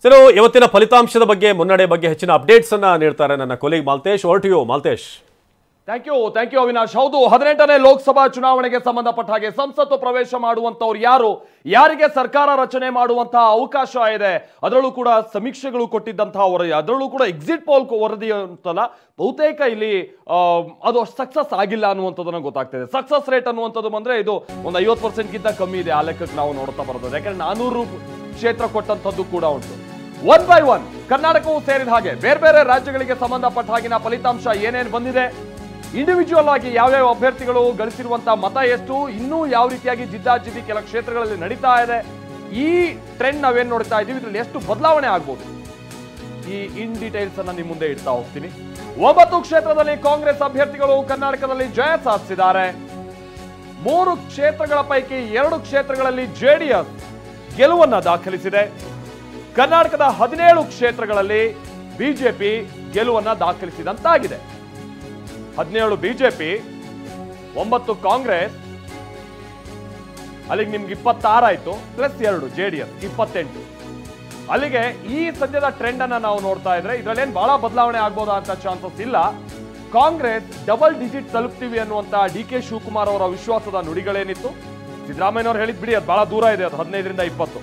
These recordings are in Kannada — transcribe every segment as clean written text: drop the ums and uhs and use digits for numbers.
ಸರ್, ಇವತ್ತಿನ ಫಲಿತಾಂಶದ ಬಗ್ಗೆ ಮುನ್ನಡೆ ಬಗ್ಗೆ ಹೆಚ್ಚಿನ ಅಪ್ಡೇಟ್ಸ್ ಅನ್ನ ನೀಡ್ತಾರೆ ನನ್ನ colleague Maltesh. Over to you Maltesh. Thank you Avinash. ಹೌದು, 18ನೇ ಲೋಕಸಭಾ ಚುನಾವಣೆಗೆ ಸಂಬಂಧಪಟ್ಟ ಹಾಗೆ ಸಂಸತ್ತು ಪ್ರವೇಶ ಮಾಡುವಂತವ್ರು ಯಾರು, ಯಾರಿಗೆ ಸರ್ಕಾರ ರಚನೆ ಮಾಡುವಂತಹ ಅವಕಾಶ ಇದೆ, ಅದರಲ್ಲೂ ಕೂಡ ಸಮೀಕ್ಷೆಗಳು ಕೊಟ್ಟಿದ್ದಂತಹ ವರದಿ, ಅದರಲ್ಲೂ ಕೂಡ ಎಕ್ಸಿಟ್ ಪೋಲ್ ವರದಿ ಅಂತಲ್ಲ, ಬಹುತೇಕ ಇಲ್ಲಿ ಅದು ಸಕ್ಸಸ್ ಆಗಿಲ್ಲ ಅನ್ನುವಂಥದ್ದನ್ನ ಗೊತ್ತಾಗ್ತದೆ. ಸಕ್ಸಸ್ ರೇಟ್ ಅನ್ನುವಂಥದ್ದು ಬಂದ್ರೆ ಇದು ಒಂದು 50%ಗಿಂತ ಕಮ್ಮಿ ಇದೆ. ಆ ಲೆಕ್ಕಕ್ಕೆ ನಾವು ನೋಡ್ತಾ ಬರೋದು, ಯಾಕಂದ್ರೆ 400 ಕ್ಷೇತ್ರ ಕೊಟ್ಟಂತದ್ದು ಕೂಡ ಉಂಟು. ಒನ್ ಬೈ ಒನ್ ಕರ್ನಾಟಕವು ಸೇರಿದ ಹಾಗೆ ಬೇರೆ ಬೇರೆ ರಾಜ್ಯಗಳಿಗೆ ಸಂಬಂಧಪಟ್ಟ ಹಾಗಿನ ಫಲಿತಾಂಶ ಏನೇನು ಬಂದಿದೆ, ಇಂಡಿವಿಜುವಲ್ ಆಗಿ ಯಾವ್ಯಾವ ಅಭ್ಯರ್ಥಿಗಳು ಗಳಿಸಿರುವಂತಹ ಮತ ಎಷ್ಟು, ಇನ್ನೂ ಯಾವ ರೀತಿಯಾಗಿ ಜಿದ್ದಾಜಿದ್ದಿ ಕೆಲ ಕ್ಷೇತ್ರಗಳಲ್ಲಿ ನಡೀತಾ ಇದೆ, ಈ ಟ್ರೆಂಡ್ ನಾವೇನ್ ನೋಡ್ತಾ ಇದೀವಿ, ಇದ್ರಲ್ಲಿ ಎಷ್ಟು ಬದಲಾವಣೆ ಆಗ್ಬೋದು, ಈ ಇನ್ ಡೀಟೇಲ್ಸ್ ಅನ್ನ ನಿಮ್ಮ ಮುಂದೆ ಇಡ್ತಾ ಹೋಗ್ತೀನಿ. 9 ಕ್ಷೇತ್ರದಲ್ಲಿ ಕಾಂಗ್ರೆಸ್ ಅಭ್ಯರ್ಥಿಗಳು ಕರ್ನಾಟಕದಲ್ಲಿ ಜಯ ಸಾಧಿಸಿದ್ದಾರೆ. 3 ಕ್ಷೇತ್ರಗಳ ಪೈಕಿ 2 ಕ್ಷೇತ್ರಗಳಲ್ಲಿ ಜೆಡಿಎಸ್ ಗೆಲುವನ್ನ ದಾಖಲಿಸಿದೆ. ಕರ್ನಾಟಕದ 17 ಕ್ಷೇತ್ರಗಳಲ್ಲಿ ಬಿಜೆಪಿ ಗೆಲುವನ್ನ ದಾಖಲಿಸಿದಂತಾಗಿದೆ. 17 ಬಿಜೆಪಿ, 9 ಕಾಂಗ್ರೆಸ್, ಅಲ್ಲಿಗೆ ನಿಮ್ಗೆ 26 ಆಯ್ತು, ಪ್ಲಸ್ 2 ಜೆಡಿಎಸ್ 28. ಅಲ್ಲಿಗೆ ಈ ಸದ್ಯದ ಟ್ರೆಂಡ್ ಅನ್ನ ನಾವು ನೋಡ್ತಾ ಇದ್ರೆ ಇದ್ರಲ್ಲೇನು ಬಹಳ ಬದಲಾವಣೆ ಆಗ್ಬೋದಾ ಅಂತ ಚಾನ್ಸಸ್ ಇಲ್ಲ. ಕಾಂಗ್ರೆಸ್ ಡಬಲ್ ಡಿಜಿಟ್ ತಲುಪ್ತೀವಿ ಅನ್ನುವಂತ ಡಿ.ಕೆ. ಶಿವಕುಮಾರ್ ಅವರ ವಿಶ್ವಾಸದ ನುಡಿಗಳೇನಿತ್ತು, ಸಿದ್ದರಾಮಯ್ಯನವರು ಹೇಳಿದ್ ಬಿಡಿ, ಅದು ಬಹಳ ದೂರ ಇದೆ, ಅದು 15ರಿಂದ 20.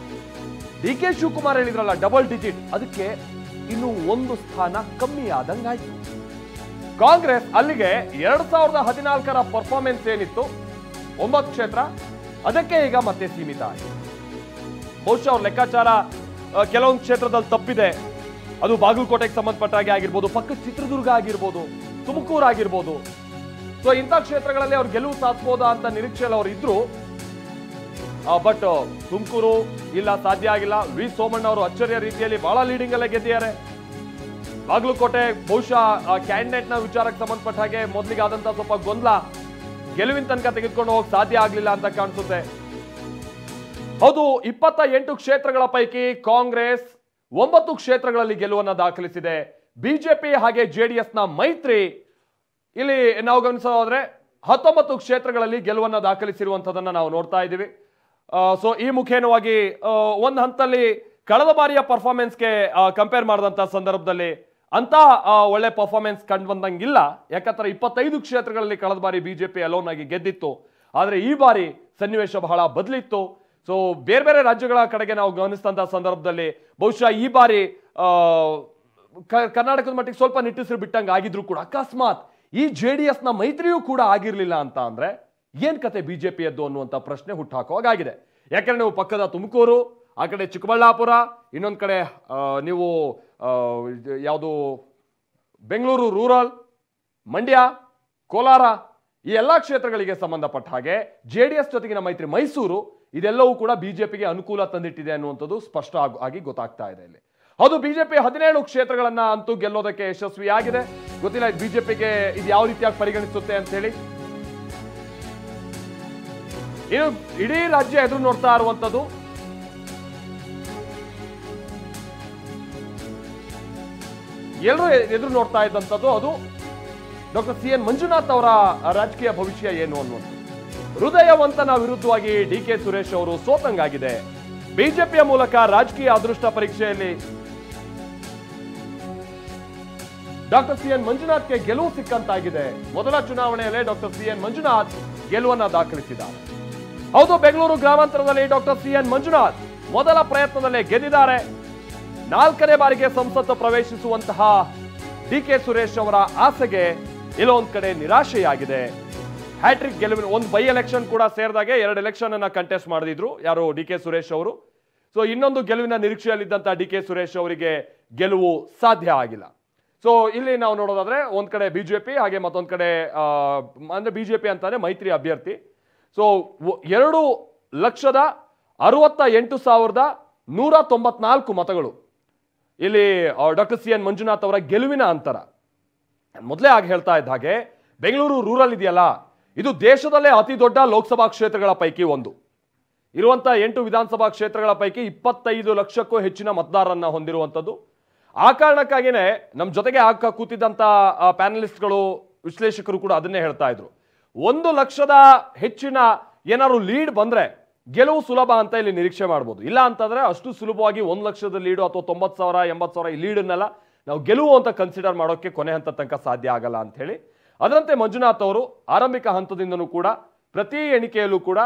ಡಿ.ಕೆ. ಶಿವಕುಮಾರ್ ಹೇಳಿದ್ರಲ್ಲ ಡಬಲ್ ಡಿಜಿಟ್, ಅದಕ್ಕೆ ಇನ್ನು 1 ಸ್ಥಾನ ಕಮ್ಮಿ ಆದಂಗಾಯ್ತು. ಕಾಂಗ್ರೆಸ್ ಅಲ್ಲಿಗೆ 2014ರ ಪರ್ಫಾರ್ಮೆನ್ಸ್ ಏನಿತ್ತು 9 ಕ್ಷೇತ್ರ, ಅದಕ್ಕೆ ಈಗ ಮತ್ತೆ ಸೀಮಿತ ಆಗಿದೆ. ಬಹುಶಃ ಅವ್ರ ಲೆಕ್ಕಾಚಾರ ಕೆಲವೊಂದು ಕ್ಷೇತ್ರದಲ್ಲಿ ತಪ್ಪಿದೆ. ಅದು ಬಾಗಲಕೋಟೆಗೆ ಸಂಬಂಧಪಟ್ಟಾಗೆ ಆಗಿರ್ಬೋದು, ಪಕ್ಕದ ಚಿತ್ರದುರ್ಗ ಆಗಿರ್ಬೋದು, ತುಮಕೂರು ಆಗಿರ್ಬೋದು. ಸೊ ಇಂಥ ಕ್ಷೇತ್ರಗಳಲ್ಲಿ ಅವ್ರು ಗೆಲುವು ಸಾಧಿಸಬಹುದಾ ಅಂತ ನಿರೀಕ್ಷೆಯಲ್ಲಿ ಅವ್ರು ಇದ್ರು. ಬಟ್ ತುಮಕೂರು ಇಲ್ಲ, ಸಾಧ್ಯ ಆಗಿಲ್ಲ. ವಿ ಸೋಮಣ್ಣ ಅವರು ಅಚ್ಚರಿಯ ರೀತಿಯಲ್ಲಿ ಬಹಳ ಲೀಡಿಂಗ್ ಅಲ್ಲೇ ಗೆದ್ದಿದ್ದಾರೆ. ಬಾಗಲಕೋಟೆ ಬಹುಶಃ ಕ್ಯಾಂಡಿಡೇಟ್ ನ ವಿಚಾರಕ್ಕೆ ಸಂಬಂಧಪಟ್ಟ ಹಾಗೆ ಮೊದಲಿಗೆ ಆದಂತ ಸ್ವಲ್ಪ ಗೊಂದಲ, ಗೆಲುವಿನ ತನಕ ತೆಗೆದುಕೊಂಡು ಹೋಗಕ್ಕೆ ಸಾಧ್ಯ ಆಗ್ಲಿಲ್ಲ ಅಂತ ಕಾಣಿಸುತ್ತೆ. ಹೌದು, 28 ಕ್ಷೇತ್ರಗಳ ಪೈಕಿ ಕಾಂಗ್ರೆಸ್ 9 ಕ್ಷೇತ್ರಗಳಲ್ಲಿ ಗೆಲುವನ್ನ ದಾಖಲಿಸಿದೆ. ಬಿಜೆಪಿ ಹಾಗೆ ಜೆಡಿಎಸ್ ನ ಮೈತ್ರಿ ಇಲ್ಲಿ ನಾವು ಗಮನಿಸೋದ್ರೆ 19 ಕ್ಷೇತ್ರಗಳಲ್ಲಿ ಗೆಲುವನ್ನ ದಾಖಲಿಸಿರುವಂತದನ್ನ ನಾವು ನೋಡ್ತಾ ಇದ್ದೀವಿ. ಸೊ ಈ ಮುಖೇನವಾಗಿ ಒಂದು ಹಂತದಲ್ಲಿ ಕಳೆದ ಬಾರಿಯ ಪರ್ಫಾರ್ಮೆನ್ಸ್ಗೆ ಕಂಪೇರ್ ಮಾಡಿದಂತ ಸಂದರ್ಭದಲ್ಲಿ ಅಂತ ಒಳ್ಳೆ ಪರ್ಫಾರ್ಮೆನ್ಸ್ ಕಂಡು ಬಂದಂಗಿಲ್ಲ. ಯಾಕಂದ್ರೆ 25 ಕ್ಷೇತ್ರಗಳಲ್ಲಿ ಕಳೆದ ಬಾರಿ ಬಿಜೆಪಿ ಅಲೋನ್ ಆಗಿ ಗೆದ್ದಿತ್ತು. ಆದ್ರೆ ಈ ಬಾರಿ ಸನ್ನಿವೇಶ ಬಹಳ ಬದಲಿತ್ತು. ಸೊ ಬೇರೆ ಬೇರೆ ರಾಜ್ಯಗಳ ಕಡೆಗೆ ನಾವು ಗಮನಿಸಿದಂತ ಸಂದರ್ಭದಲ್ಲಿ ಬಹುಶಃ ಈ ಬಾರಿ ಕರ್ನಾಟಕದ ಮಟ್ಟಿಗೆ ಸ್ವಲ್ಪ ನಿಟ್ಟುಸಿರು ಬಿಟ್ಟಂಗೆ ಆಗಿದ್ರು ಕೂಡ ಅಕಸ್ಮಾತ್ ಈ ಜೆಡಿಎಸ್ ನ ಮೈತ್ರಿಯೂ ಕೂಡ ಆಗಿರ್ಲಿಲ್ಲ ಅಂತ ಅಂದ್ರೆ ಏನ್ ಕತೆ ಬಿಜೆಪಿಯದ್ದು ಅನ್ನುವಂತ ಪ್ರಶ್ನೆ ಹುಟ್ಟಾಕುವಾಗಿದೆ. ಯಾಕಂದ್ರೆ ನೀವು ಪಕ್ಕದ ತುಮಕೂರು, ಆ ಕಡೆ ಚಿಕ್ಕಬಳ್ಳಾಪುರ, ಇನ್ನೊಂದು ಕಡೆ ನೀವು ಯಾವುದು ಬೆಂಗಳೂರು ರೂರಲ್, ಮಂಡ್ಯ, ಕೋಲಾರ, ಈ ಎಲ್ಲಾ ಕ್ಷೇತ್ರಗಳಿಗೆ ಸಂಬಂಧಪಟ್ಟ ಹಾಗೆ ಜೆಡಿಎಸ್ ಜೊತೆಗಿನ ಮೈತ್ರಿ ಮೈಸೂರು, ಇದೆಲ್ಲವೂ ಕೂಡ ಬಿಜೆಪಿಗೆ ಅನುಕೂಲ ತಂದಿಟ್ಟಿದೆ ಅನ್ನುವಂಥದ್ದು ಸ್ಪಷ್ಟ ಆಗಿ ಗೊತ್ತಾಗ್ತಾ ಇದೆ ಇಲ್ಲಿ. ಹೌದು, ಬಿಜೆಪಿ 17 ಕ್ಷೇತ್ರಗಳನ್ನ ಅಂತೂ ಗೆಲ್ಲೋದಕ್ಕೆ ಯಶಸ್ವಿಯಾಗಿದೆ. ಗೊತ್ತಿಲ್ಲ ಬಿಜೆಪಿಗೆ ಇದು ಯಾವ ರೀತಿಯಾಗಿ ಪರಿಗಣಿಸುತ್ತೆ ಅಂತ ಹೇಳಿ. ಇನ್ನು ಇಡೀ ರಾಜ್ಯ ಎದುರು ನೋಡ್ತಾ ಇರುವಂತದ್ದು ಎಲ್ಲರೂ ಎದುರು ನೋಡ್ತಾ ಇದ್ದಂಥದ್ದು ಅದು ಡಾಕ್ಟರ್ ಸಿ.ಎನ್. ಮಂಜುನಾಥ್ ಅವರ ರಾಜಕೀಯ ಭವಿಷ್ಯ ಏನು ಅನ್ನುವಂಥದ್ದು. ಹೃದಯವಂತನ ವಿರುದ್ಧವಾಗಿ ಡಿ.ಕೆ. ಸುರೇಶ್ ಅವರು ಸೋತಂಗಾಗಿದೆ. ಬಿಜೆಪಿಯ ಮೂಲಕ ರಾಜಕೀಯ ಅದೃಷ್ಟ ಪರೀಕ್ಷೆಯಲ್ಲಿ ಡಾಕ್ಟರ್ ಸಿ.ಎನ್. ಮಂಜುನಾಥ್ಗೆ ಗೆಲುವು ಸಿಕ್ಕಂತಾಗಿದೆ. ಮೊದಲ ಚುನಾವಣೆಯಲ್ಲೇ ಡಾಕ್ಟರ್ ಸಿ.ಎನ್. ಮಂಜುನಾಥ್ ಗೆಲುವನ್ನ ದಾಖಲಿಸಿದ್ದಾರೆ. ಹೌದು, ಬೆಂಗಳೂರು ಗ್ರಾಮಾಂತರದಲ್ಲಿ ಡಾಕ್ಟರ್ ಸಿ.ಎನ್. ಮಂಜುನಾಥ್ ಮೊದಲ ಪ್ರಯತ್ನದಲ್ಲೇ ಗೆದ್ದಿದ್ದಾರೆ. 4ನೇ ಬಾರಿಗೆ ಸಂಸತ್ತು ಪ್ರವೇಶಿಸುವಂತಹ ಡಿ.ಕೆ. ಸುರೇಶ್ ಅವರ ಆಸೆಗೆ ಇಲ್ಲೊಂದ್ ಕಡೆ ನಿರಾಶೆಯಾಗಿದೆ. ಹ್ಯಾಟ್ರಿಕ್ ಗೆಲುವಿನ ಒಂದು ಬೈ ಎಲೆಕ್ಷನ್ ಕೂಡ ಸೇರಿದಾಗೆ 2 ಎಲೆಕ್ಷನ್ ಅನ್ನ ಕಂಟೆಸ್ಟ್ ಮಾಡಿದ್ರು ಯಾರು ಡಿ.ಕೆ. ಸುರೇಶ್ ಅವರು. ಸೊ ಇನ್ನೊಂದು ಗೆಲುವಿನ ನಿರೀಕ್ಷೆಯಲ್ಲಿದ್ದಂತಹ ಡಿ.ಕೆ. ಸುರೇಶ್ ಅವರಿಗೆ ಗೆಲುವು ಸಾಧ್ಯ ಆಗಿಲ್ಲ. ಸೊ ಇಲ್ಲಿ ನಾವು ನೋಡೋದಾದ್ರೆ ಒಂದ್ ಕಡೆ ಬಿಜೆಪಿ, ಹಾಗೆ ಮತ್ತೊಂದ್ ಕಡೆ ಅಂದ್ರೆ ಬಿಜೆಪಿ ಅಂತಾನೆ ಮೈತ್ರಿ ಅಭ್ಯರ್ಥಿ. ಸೊ 2,68,194 ಮತಗಳು ಇಲ್ಲಿ ಡಾಕ್ಟರ್ ಸಿ.ಎನ್. ಮಂಜುನಾಥ್ ಅವರ ಗೆಲುವಿನ ಅಂತರ. ಮೊದಲೇ ಆಗಿ ಹೇಳ್ತಾ ಇದ್ದ ಹಾಗೆ ಬೆಂಗಳೂರು ರೂರಲ್ ಇದೆಯಲ್ಲ, ಇದು ದೇಶದಲ್ಲೇ ಅತಿ ದೊಡ್ಡ ಲೋಕಸಭಾ ಕ್ಷೇತ್ರಗಳ ಪೈಕಿ ಒಂದು. ಇರುವಂತಹ 8 ವಿಧಾನಸಭಾ ಕ್ಷೇತ್ರಗಳ ಪೈಕಿ 25 ಲಕ್ಷಕ್ಕೂ ಹೆಚ್ಚಿನ ಮತದಾರರನ್ನ ಹೊಂದಿರುವಂಥದ್ದು. ಆ ಕಾರಣಕ್ಕಾಗಿಯೇ ನಮ್ಮ ಜೊತೆಗೆ ಕೂತಿದ್ದಂತ ಪ್ಯಾನಲಿಸ್ಟ್ಗಳು, ವಿಶ್ಲೇಷಕರು ಕೂಡ ಅದನ್ನೇ ಹೇಳ್ತಾ ಇದ್ರು. 1 ಲಕ್ಷದ ಹೆಚ್ಚಿನ ಏನಾದ್ರು ಲೀಡ್ ಬಂದ್ರೆ ಗೆಲುವು ಸುಲಭ ಅಂತ ಇಲ್ಲಿ ನಿರೀಕ್ಷೆ ಮಾಡ್ಬೋದು. ಇಲ್ಲ ಅಂತಂದ್ರೆ ಅಷ್ಟು ಸುಲಭವಾಗಿ 1 ಲಕ್ಷದ ಲೀಡು ಅಥವಾ 90,000 80,000 ಈ ಲೀಡನ್ನೆಲ್ಲ ನಾವು ಗೆಲುವು ಅಂತ ಕನ್ಸಿಡರ್ ಮಾಡೋಕೆ ಕೊನೆ ಹಂತ ತನಕ ಸಾಧ್ಯ ಆಗಲ್ಲ ಅಂತ ಹೇಳಿ, ಅದರಂತೆ ಮಂಜುನಾಥ್ ಅವರು ಆರಂಭಿಕ ಹಂತದಿಂದನೂ ಕೂಡ ಪ್ರತಿ ಎಣಿಕೆಯಲ್ಲೂ ಕೂಡ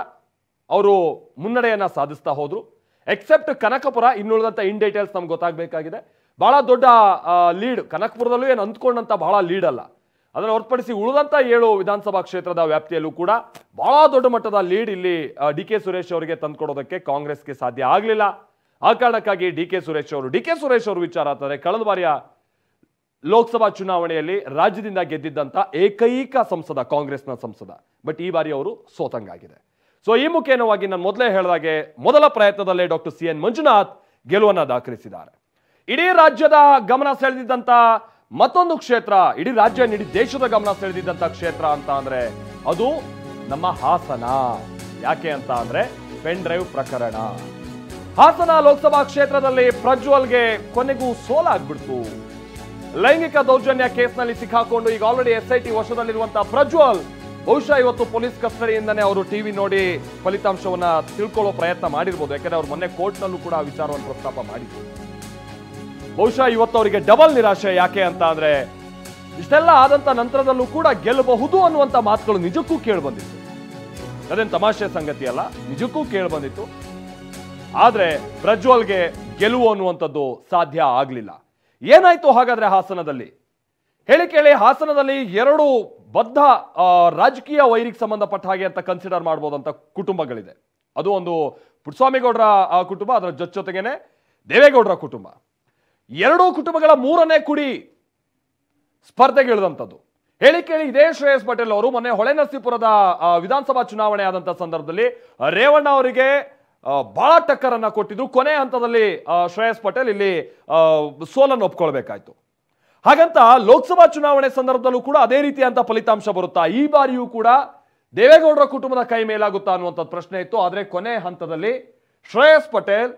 ಅವರು ಮುನ್ನಡೆಯನ್ನ ಸಾಧಿಸ್ತಾ ಹೋದ್ರು. ಎಕ್ಸೆಪ್ಟ್ ಕನಕಪುರ, ಇನ್ನುಳಿದಂತ ಇನ್ ಡೀಟೇಲ್ಸ್ ನಮ್ಗೆ ಗೊತ್ತಾಗಬೇಕಾಗಿದೆ. ಬಹಳ ದೊಡ್ಡ ಲೀಡ್ ಕನಕಪುರದಲ್ಲೂ ಏನು ಅಂದ್ಕೊಂಡಂತ ಬಹಳ ಲೀಡ್ ಅಲ್ಲ. ಅದನ್ನು ಹೊರತುಪಡಿಸಿ ಉಳಿದಂತ 7 ವಿಧಾನಸಭಾ ಕ್ಷೇತ್ರದ ವ್ಯಾಪ್ತಿಯಲ್ಲೂ ಕೂಡ ಬಹಳ ದೊಡ್ಡ ಮಟ್ಟದ ಲೀಡ್ ಇಲ್ಲಿ ಡಿ ಕೆ ಸುರೇಶ್ ಅವರಿಗೆ ತಂದುಕೊಡೋದಕ್ಕೆ ಕಾಂಗ್ರೆಸ್ಗೆ ಸಾಧ್ಯ ಆಗಲಿಲ್ಲ. ಆ ಕಾರಣಕ್ಕಾಗಿ ಡಿ ಕೆ ಸುರೇಶ್ ಅವರು ವಿಚಾರ ಆಗ್ತಾರೆ. ಕಳೆದ ಬಾರಿಯ ಲೋಕಸಭಾ ಚುನಾವಣೆಯಲ್ಲಿ ರಾಜ್ಯದಿಂದ ಗೆದ್ದಿದ್ದಂತ ಏಕೈಕ ಸಂಸದ ಕಾಂಗ್ರೆಸ್ನ ಸಂಸದ, ಬಟ್ ಈ ಬಾರಿ ಅವರು ಸೋತಂಗಾಗಿದೆ. ಸೊ ಈ ಮುಖೇನವಾಗಿ ನಾನು ಮೊದಲೇ ಹೇಳಿದಾಗೆ ಮೊದಲ ಪ್ರಯತ್ನದಲ್ಲೇ ಡಾಕ್ಟರ್ ಸಿ ಎನ್ ಮಂಜುನಾಥ್ ಗೆಲುವನ್ನ ದಾಖಲಿಸಿದ್ದಾರೆ. ಇಡೀ ರಾಜ್ಯದ ಗಮನ ಸೆಳೆದಿದ್ದಂತ ಮತ್ತೊಂದು ಕ್ಷೇತ್ರ, ಇಡೀ ರಾಜ್ಯ ಇಡೀ ದೇಶದ ಗಮನ ಸೆಳೆದಿದ್ದಂತ ಕ್ಷೇತ್ರ ಅಂತ ಅಂದ್ರೆ ಅದು ನಮ್ಮ ಹಾಸನ. ಯಾಕೆ ಅಂತ ಅಂದ್ರೆ ಪೆನ್ ಡ್ರೈವ್ ಪ್ರಕರಣ. ಹಾಸನ ಲೋಕಸಭಾ ಕ್ಷೇತ್ರದಲ್ಲಿ ಪ್ರಜ್ವಲ್ಗೆ ಕೊನೆಗೂ ಸೋಲಾಗ್ಬಿಡ್ತು. ಲೈಂಗಿಕ ದೌರ್ಜನ್ಯ ಕೇಸ್ನಲ್ಲಿ ಸಿಕ್ಕಾಕೊಂಡು ಈಗ ಆಲ್ರೆಡಿ SIT ವಶದಲ್ಲಿರುವಂತಹ ಪ್ರಜ್ವಲ್ ಬಹುಶಃ ಇವತ್ತು ಪೊಲೀಸ್ ಕಸ್ಟಡಿಯಿಂದನೇ ಅವರು ಟಿವಿ ನೋಡಿ ಫಲಿತಾಂಶವನ್ನ ತಿಳ್ಕೊಳ್ಳೋ ಪ್ರಯತ್ನ ಮಾಡಿರ್ಬೋದು. ಯಾಕಂದ್ರೆ ಅವ್ರು ಮೊನ್ನೆ ಕೋರ್ಟ್ನಲ್ಲೂ ಕೂಡ ವಿಚಾರವನ್ನು ಪ್ರಸ್ತಾಪ ಮಾಡಿದ್ರು. ಬಹುಶಃ ಇವತ್ತು ಅವರಿಗೆ ಡಬಲ್ ನಿರಾಶೆ. ಯಾಕೆ ಅಂತ ಅಂದ್ರೆ ಇಷ್ಟೆಲ್ಲ ಆದಂತ ನಂತರದಲ್ಲೂ ಕೂಡ ಗೆಲ್ಲಬಹುದು ಅನ್ನುವಂತ ಮಾತುಗಳು ನಿಜಕ್ಕೂ ಕೇಳಿ ಬಂದಿತ್ತು. ಅದೇನು ತಮಾಷೆ ಸಂಗತಿ ಅಲ್ಲ, ನಿಜಕ್ಕೂ ಕೇಳಿ ಬಂದಿತ್ತು. ಆದ್ರೆ ಪ್ರಜ್ವಲ್ಗೆ ಗೆಲುವು ಅನ್ನುವಂಥದ್ದು ಸಾಧ್ಯ ಆಗ್ಲಿಲ್ಲ. ಏನಾಯ್ತು ಹಾಗಾದ್ರೆ ಹಾಸನದಲ್ಲಿ? ಹೇಳಿ ಕೇಳಿ, ಹಾಸನದಲ್ಲಿ 2 ಬದ್ಧ ರಾಜಕೀಯ ವೈರಿಗೆ ಸಂಬಂಧಪಟ್ಟ ಹಾಗೆ ಅಂತ ಕನ್ಸಿಡರ್ ಮಾಡಬಹುದಂತ ಕುಟುಂಬಗಳಿದೆ. ಅದು ಒಂದು ಪುಟ್ಟಸ್ವಾಮಿಗೌಡರ ಕುಟುಂಬ, ಅದರ ಜೊತೆಗೇನೆ ದೇವೇಗೌಡರ ಕುಟುಂಬ. 2 ಕುಟುಂಬಗಳ 3ನೇ ಕುಡಿ ಸ್ಪರ್ಧೆಗೆ ಇಳಿದಂಥದ್ದು. ಹೇಳಿ ಕೇಳಿ, ಇದೇ ಶ್ರೇಯಸ್ ಪಟೇಲ್ ಅವರು ಮೊನ್ನೆ ಹೊಳೆನರಸೀಪುರದ ವಿಧಾನಸಭಾ ಚುನಾವಣೆ ಆದಂತ ಸಂದರ್ಭದಲ್ಲಿ ರೇವಣ್ಣ ಅವರಿಗೆ ಬಹಳ ಟಕ್ಕರ್ ಅನ್ನ ಕೊಟ್ಟಿದ್ರು. ಕೊನೆ ಹಂತದಲ್ಲಿ ಶ್ರೇಯಸ್ ಪಟೇಲ್ ಇಲ್ಲಿ ಸೋಲನ್ನು ಒಪ್ಕೊಳ್ಬೇಕಾಯ್ತು. ಹಾಗಂತ ಲೋಕಸಭಾ ಚುನಾವಣೆ ಸಂದರ್ಭದಲ್ಲೂ ಕೂಡ ಅದೇ ರೀತಿಯಂತ ಫಲಿತಾಂಶ ಬರುತ್ತಾ? ಈ ಬಾರಿಯೂ ಕೂಡ ದೇವೇಗೌಡರ ಕುಟುಂಬದ ಕೈ ಮೇಲಾಗುತ್ತಾ ಅನ್ನುವಂಥ ಪ್ರಶ್ನೆ ಇತ್ತು. ಆದ್ರೆ ಕೊನೆ ಹಂತದಲ್ಲಿ ಶ್ರೇಯಸ್ ಪಟೇಲ್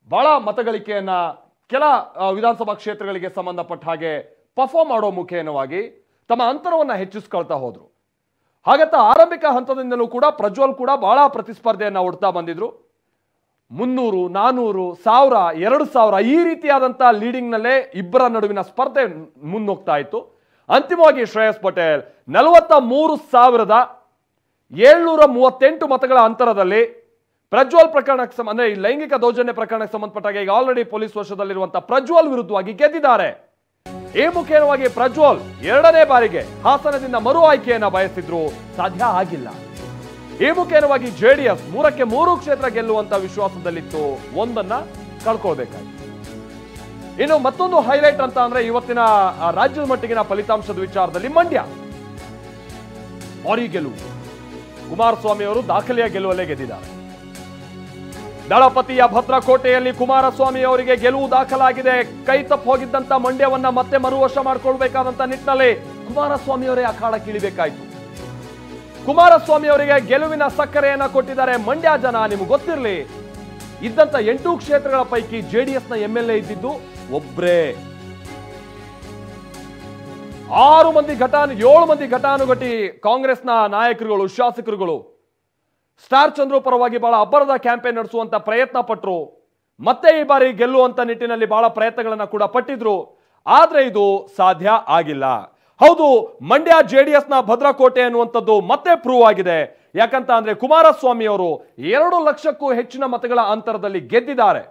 ಬಹಳ ಮತಗಳಿಕೆಯನ್ನ ಕೆಲ ವಿಧಾನಸಭಾ ಕ್ಷೇತ್ರಗಳಿಗೆ ಸಂಬಂಧಪಟ್ಟ ಹಾಗೆ ಪರ್ಫಾರ್ಮ್ ಮಾಡೋ ಮುಖೇನವಾಗಿ ತಮ್ಮ ಅಂತರವನ್ನ ಹೆಚ್ಚಿಸ್ಕೊಳ್ತಾ ಹೋದ್ರು. ಹಾಗಂತ ಆರಂಭಿಕ ಹಂತದಿಂದಲೂ ಕೂಡ ಪ್ರಜ್ವಲ್ ಕೂಡ ಬಹಳ ಪ್ರತಿಸ್ಪರ್ಧೆಯನ್ನ ಒಡ್ತಾ ಬಂದಿದ್ರು. 300, 400, 1000, 2000 ಈ ರೀತಿಯಾದಂತಹ ಲೀಡಿಂಗ್ ನಲ್ಲೇ ಇಬ್ಬರ ನಡುವಿನ ಸ್ಪರ್ಧೆ ಮುನ್ನೋಗ್ತಾ ಇತ್ತು. ಅಂತಿಮವಾಗಿ ಶ್ರೇಯಸ್ ಪಟೇಲ್ 43,738 ಮತಗಳ ಅಂತರದಲ್ಲಿ ಪ್ರಜ್ವಲ್ ಪ್ರಕರಣಕ್ಕೆ ಅಂದ್ರೆ ಈ ಲೈಂಗಿಕ ದೌರ್ಜನ್ಯ ಪ್ರಕರಣಕ್ಕೆ ಸಂಬಂಧಪಟ್ಟಾಗ ಈಗ ಆಲ್ರೆಡಿ ಪೊಲೀಸ್ ವಶದಲ್ಲಿರುವಂತಹ ಪ್ರಜ್ವಲ್ ವಿರುದ್ಧವಾಗಿ ಗೆದ್ದಿದ್ದಾರೆ. ಈ ಮುಖೇನವಾಗಿ ಪ್ರಜ್ವಲ್ 2ನೇ ಬಾರಿಗೆ ಹಾಸನದಿಂದ ಮರು ಆಯ್ಕೆಯನ್ನ ಬಯಸಿದ್ರು, ಸಾಧ್ಯ ಆಗಿಲ್ಲ. ಈ ಮುಖೇನವಾಗಿ JDS 3ಕ್ಕೆ 3 ಕ್ಷೇತ್ರ ಗೆಲ್ಲುವಂತ ವಿಶ್ವಾಸದಲ್ಲಿತ್ತು, ಒಂದನ್ನ ಕಳ್ಕೊಳ್ಬೇಕಾಯ್ತು. ಇನ್ನು ಮತ್ತೊಂದು ಹೈಲೈಟ್ ಅಂತ ಅಂದ್ರೆ ಇವತ್ತಿನ ರಾಜ್ಯದ ಮಟ್ಟಿಗಿನ ಫಲಿತಾಂಶದ ವಿಚಾರದಲ್ಲಿ ಮಂಡ್ಯ ಭಾರಿ ಗೆಲುವು. ಕುಮಾರಸ್ವಾಮಿ ಅವರು ದಾಖಲೆಯ ಗೆಲುವಲ್ಲೇ ಗೆದ್ದಿದ್ದಾರೆ. ದಳಪತಿಯ ಭದ್ರಕೋಟೆಯಲ್ಲಿ ಕುಮಾರಸ್ವಾಮಿ ಅವರಿಗೆ ಗೆಲುವು ದಾಖಲಾಗಿದೆ. ಕೈ ತಪ್ಪು ಹೋಗಿದ್ದಂತ ಮಂಡ್ಯವನ್ನ ಮತ್ತೆ ಮರುವಶ ಮಾಡಿಕೊಳ್ಬೇಕಾದಂತ ನಿಟ್ಟಿನಲ್ಲಿ ಕುಮಾರಸ್ವಾಮಿ ಅವರೇ ಅಖಾಡಕ್ಕಿಳಿಬೇಕಾಯ್ತು. ಕುಮಾರಸ್ವಾಮಿ ಅವರಿಗೆ ಗೆಲುವಿನ ಸಕ್ಕರೆಯನ್ನ ಕೊಟ್ಟಿದ್ದಾರೆ ಮಂಡ್ಯ ಜನ. ನಿಮ್ಗೆ ಗೊತ್ತಿರಲಿ, ಇದ್ದಂತ 8 ಕ್ಷೇತ್ರಗಳ ಪೈಕಿ JDSನ MLA ಇದ್ದಿದ್ದು ಒಬ್ರೇ. 7 ಮಂದಿ ಘಟಾನುಘಟಿ ಕಾಂಗ್ರೆಸ್ನ ನಾಯಕರುಗಳು, ಶಾಸಕರುಗಳು ಸ್ಟಾರ್ ಚಂದ್ರು ಪರವಾಗಿ ಬಹಳ ಅಬ್ಬರದ ಕ್ಯಾಂಪೇನ್ ನಡೆಸುವಂತ ಪ್ರಯತ್ನ ಪಟ್ಟರು. ಮತ್ತೆ ಈ ಬಾರಿ ಗೆಲ್ಲುವಂತ ನಿಟ್ಟಿನಲ್ಲಿ ಬಹಳ ಪ್ರಯತ್ನಗಳನ್ನ ಕೂಡ ಪಟ್ಟಿದ್ರು. ಆದ್ರೆ ಇದು ಸಾಧ್ಯ ಆಗಿಲ್ಲ. ಹೌದು, ಮಂಡ್ಯ JDSನ ಭದ್ರಕೋಟೆ ಅನ್ನುವಂಥದ್ದು ಮತ್ತೆ ಪ್ರೂವ್ ಆಗಿದೆ. ಯಾಕಂತ ಅಂದ್ರೆ ಕುಮಾರಸ್ವಾಮಿ ಅವರು 2 ಲಕ್ಷಕ್ಕೂ ಹೆಚ್ಚಿನ ಮತಗಳ ಅಂತರದಲ್ಲಿ ಗೆದ್ದಿದ್ದಾರೆ.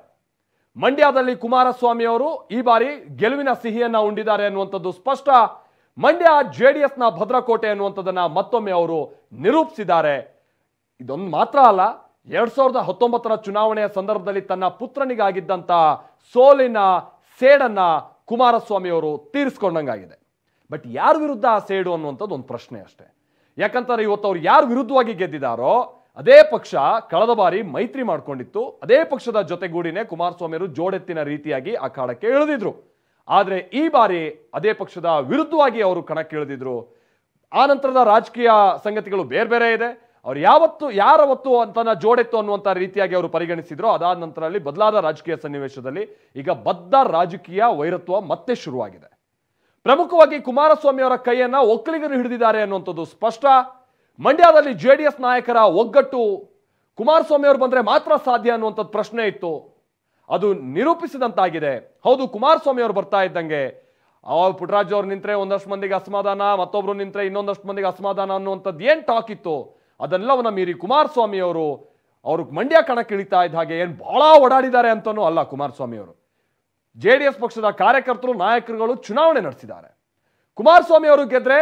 ಮಂಡ್ಯದಲ್ಲಿ ಕುಮಾರಸ್ವಾಮಿ ಅವರು ಈ ಬಾರಿ ಗೆಲುವಿನ ಸಿಹಿಯನ್ನ ಉಂಡಿದ್ದಾರೆ ಅನ್ನುವಂಥದ್ದು ಸ್ಪಷ್ಟ. ಮಂಡ್ಯ JDSನ ಭದ್ರಕೋಟೆ ಅನ್ನುವಂಥದ್ದನ್ನ ಮತ್ತೊಮ್ಮೆ ಅವರು ನಿರೂಪಿಸಿದ್ದಾರೆ. ಇದೊಂದು ಮಾತ್ರ ಅಲ್ಲ, 2019ರ ಚುನಾವಣೆಯ ಸಂದರ್ಭದಲ್ಲಿ ತನ್ನ ಪುತ್ರನಿಗಾಗಿದ್ದಂತ ಸೋಲಿನ ಸೇಡನ್ನ ಕುಮಾರಸ್ವಾಮಿ ಅವರು ತೀರಿಸ್ಕೊಂಡಂಗಾಗಿದೆ. ಬಟ್ ಯಾರ ವಿರುದ್ಧ ಆ ಸೇಡು ಅನ್ನುವಂಥದ್ದು ಒಂದು ಪ್ರಶ್ನೆ ಅಷ್ಟೇ. ಯಾಕಂತಾರೆ ಇವತ್ತು ಅವ್ರು ಯಾರು ವಿರುದ್ಧವಾಗಿ ಗೆದ್ದಿದ್ದಾರೋ ಅದೇ ಪಕ್ಷ ಕಳೆದ ಬಾರಿ ಮೈತ್ರಿ ಮಾಡ್ಕೊಂಡಿತ್ತು. ಅದೇ ಪಕ್ಷದ ಜೊತೆಗೂಡಿನೇ ಕುಮಾರಸ್ವಾಮಿ ಅವರು ಜೋಡೆತ್ತಿನ ರೀತಿಯಾಗಿ ಅಖಾಡಕ್ಕೆ ಇಳಿದಿದ್ರು. ಆದ್ರೆ ಈ ಬಾರಿ ಅದೇ ಪಕ್ಷದ ವಿರುದ್ಧವಾಗಿ ಅವರು ಕಣಕ್ಕೆ ಇಳಿದಿದ್ರು. ಆ ನಂತರದ ರಾಜಕೀಯ ಸಂಗತಿಗಳು ಬೇರೆ ಬೇರೆ ಇದೆ. ಅವ್ರು ಯಾರವತ್ತು ಅಂತನ ಜೋಡೆತ್ತು ಅನ್ನುವಂಥ ರೀತಿಯಾಗಿ ಅವರು ಪರಿಗಣಿಸಿದ್ರು. ಅದಾದ ನಂತರದಲ್ಲಿ ಬದಲಾದ ರಾಜಕೀಯ ಸನ್ನಿವೇಶದಲ್ಲಿ ಈಗ ಬದ್ಧ ರಾಜಕೀಯ ವೈರತ್ವ ಮತ್ತೆ ಶುರುವಾಗಿದೆ. ಪ್ರಮುಖವಾಗಿ ಕುಮಾರಸ್ವಾಮಿ ಅವರ ಕೈಯನ್ನ ಒಕ್ಕಲಿಗರು ಹಿಡಿದಿದ್ದಾರೆ ಅನ್ನುವಂಥದ್ದು ಸ್ಪಷ್ಟ. ಮಂಡ್ಯದಲ್ಲಿ JDS ನಾಯಕರ ಒಗ್ಗಟ್ಟು ಕುಮಾರಸ್ವಾಮಿ ಅವರು ಬಂದ್ರೆ ಮಾತ್ರ ಸಾಧ್ಯ ಅನ್ನುವಂಥದ್ದು ಪ್ರಶ್ನೆ ಇತ್ತು. ಅದು ನಿರೂಪಿಸಿದಂತಾಗಿದೆ. ಹೌದು, ಕುಮಾರಸ್ವಾಮಿ ಅವರು ಬರ್ತಾ ಇದ್ದಂಗೆ ಪುಟ್ಟರಾಜು ಅವ್ರು ನಿಂತ್ರೆ ಒಂದಷ್ಟು ಮಂದಿಗೆ ಅಸಮಾಧಾನ, ಮತ್ತೊಬ್ರು ನಿಂತ್ರೆ ಇನ್ನೊಂದಷ್ಟು ಮಂದಿಗೆ ಅಸಮಾಧಾನ ಅನ್ನುವಂಥದ್ದು ಏನ್ ಟಾಕ್ ಇತ್ತು ಅದೆಲ್ಲವನ್ನ ಮೀರಿ ಕುಮಾರಸ್ವಾಮಿ ಅವರು ಮಂಡ್ಯ ಕಣಕ್ಕೆ ಇಳಿತಾ ಇದ್ದ ಹಾಗೆ ಏನ್ ಬಹಳ ಓಡಾಡಿದ್ದಾರೆ ಅಂತಾನೂ ಅಲ್ಲ. ಕುಮಾರಸ್ವಾಮಿ ಅವರು JDS ಪಕ್ಷದ ಕಾರ್ಯಕರ್ತರು, ನಾಯಕರುಗಳು ಚುನಾವಣೆ ನಡೆಸಿದ್ದಾರೆ. ಕುಮಾರಸ್ವಾಮಿ ಅವರು ಗೆದ್ರೆ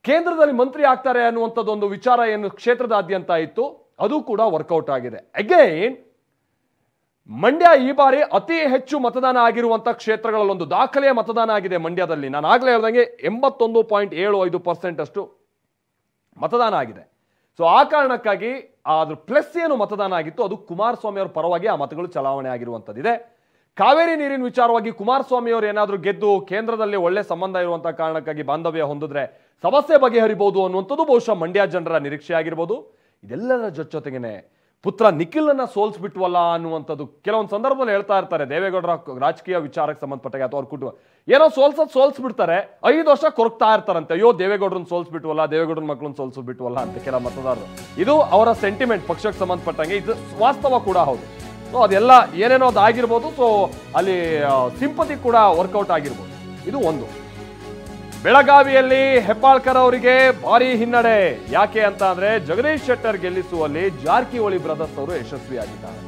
ಕೇಂದ್ರದಲ್ಲಿ ಮಂತ್ರಿ ಆಗ್ತಾರೆ ಅನ್ನುವಂಥದ್ದು ಒಂದು ವಿಚಾರ ಏನು ಕ್ಷೇತ್ರದಾದ್ಯಂತ ಇತ್ತು, ಅದು ಕೂಡ ವರ್ಕೌಟ್ ಆಗಿದೆ. ಅಗೈನ್ ಮಂಡ್ಯ ಈ ಬಾರಿ ಅತಿ ಹೆಚ್ಚು ಮತದಾನ ಆಗಿರುವಂತಹ ಕ್ಷೇತ್ರಗಳಲ್ಲಿ ಒಂದು ದಾಖಲೆಯ ಮತದಾನ ಆಗಿದೆ ಮಂಡ್ಯದಲ್ಲಿ. ನಾನು ಆಗ್ಲೇ ಹೇಳ್ದಂಗೆ 81.75% ಅಷ್ಟು ಮತದಾನ ಆಗಿದೆ. ಸೊ ಆ ಕಾರಣಕ್ಕಾಗಿ ಅದ್ರ ಪ್ಲಸ್ ಏನು ಮತದಾನ ಆಗಿತ್ತು ಅದು ಕುಮಾರಸ್ವಾಮಿ ಅವರ ಪರವಾಗಿ ಆ ಮತಗಳು ಚಲಾವಣೆ ಆಗಿರುವಂತದ್ದಿದೆ. ಕಾವೇರಿ ನೀರಿನ ವಿಚಾರವಾಗಿ ಕುಮಾರಸ್ವಾಮಿ ಅವರು ಏನಾದರೂ ಗೆದ್ದು ಕೇಂದ್ರದಲ್ಲಿ ಒಳ್ಳೆ ಸಂಬಂಧ ಇರುವಂತಹ ಕಾರಣಕ್ಕಾಗಿ ಬಾಂಧವ್ಯ ಹೊಂದಿದ್ರೆ ಸಮಸ್ಯೆ ಬಗೆಹರಿಬಹುದು ಅನ್ನುವಂಥದ್ದು ಬಹುಶಃ ಮಂಡ್ಯ ಜನರ ನಿರೀಕ್ಷೆ ಆಗಿರ್ಬೋದು. ಇದೆಲ್ಲದರ ಜೊತೆಗೇನೆ ಪುತ್ರ ನಿಖಿಲ್ನ ಸೋಲ್ಸ್ಬಿಟ್ವಲ್ಲ ಅನ್ನುವಂಥದ್ದು ಕೆಲವೊಂದು ಸಂದರ್ಭದಲ್ಲಿ ಹೇಳ್ತಾ ಇರ್ತಾರೆ. ದೇವೇಗೌಡರ ರಾಜಕೀಯ ವಿಚಾರಕ್ಕೆ ಸಂಬಂಧಪಟ್ಟಾಗ ಅಥವಾ ಅವ್ರ ಕುಟುಂಬ ಏನೋ ಸೋಲ್ಸ್ಬಿಡ್ತಾರೆ, 5 ವರ್ಷ ಕೊರಗ್ತಾ ಇರ್ತಾರಂತೆ, ಅಯ್ಯೋ ದೇವೇಗೌಡರನ್ನ ಸೋಲ್ಸ್ಬಿಟ್ವಲ್ಲ, ದೇವೇಗೌಡರ ಮಕ್ಕಳನ್ನ ಸೋಲ್ಸ್ಬಿಟ್ವಲ್ಲ ಅಂತ ಕೆಲ ಮತದಾರರು. ಇದು ಅವರ ಸೆಂಟಿಮೆಂಟ್, ಪಕ್ಷಕ್ಕೆ ಸಂಬಂಧಪಟ್ಟಂಗೆ ಇದು ವಾಸ್ತವ ಕೂಡ ಹೌದು. ಸೊ ಅದೆಲ್ಲ ಏನೇನೋ ಅದು ಆಗಿರ್ಬೋದು. ಸೊ ಅಲ್ಲಿ ಸಿಂಪತಿ ಕೂಡ ವರ್ಕೌಟ್ ಆಗಿರ್ಬೋದು. ಇದು ಒಂದು. ಬೆಳಗಾವಿಯಲ್ಲಿ ಹೆಬ್ಬಾಳ್ಕರ್ ಅವರಿಗೆ ಭಾರಿ ಹಿನ್ನಡೆ. ಯಾಕೆ ಅಂತ ಅಂದ್ರೆ ಜಗದೀಶ್ ಶೆಟ್ಟರ್ ಗೆಲ್ಲಿಸುವಲ್ಲಿ ಜಾರಕಿಹೊಳಿ ಬ್ರದರ್ಸ್ ಅವರು ಯಶಸ್ವಿಯಾಗಿದ್ದಾರೆ.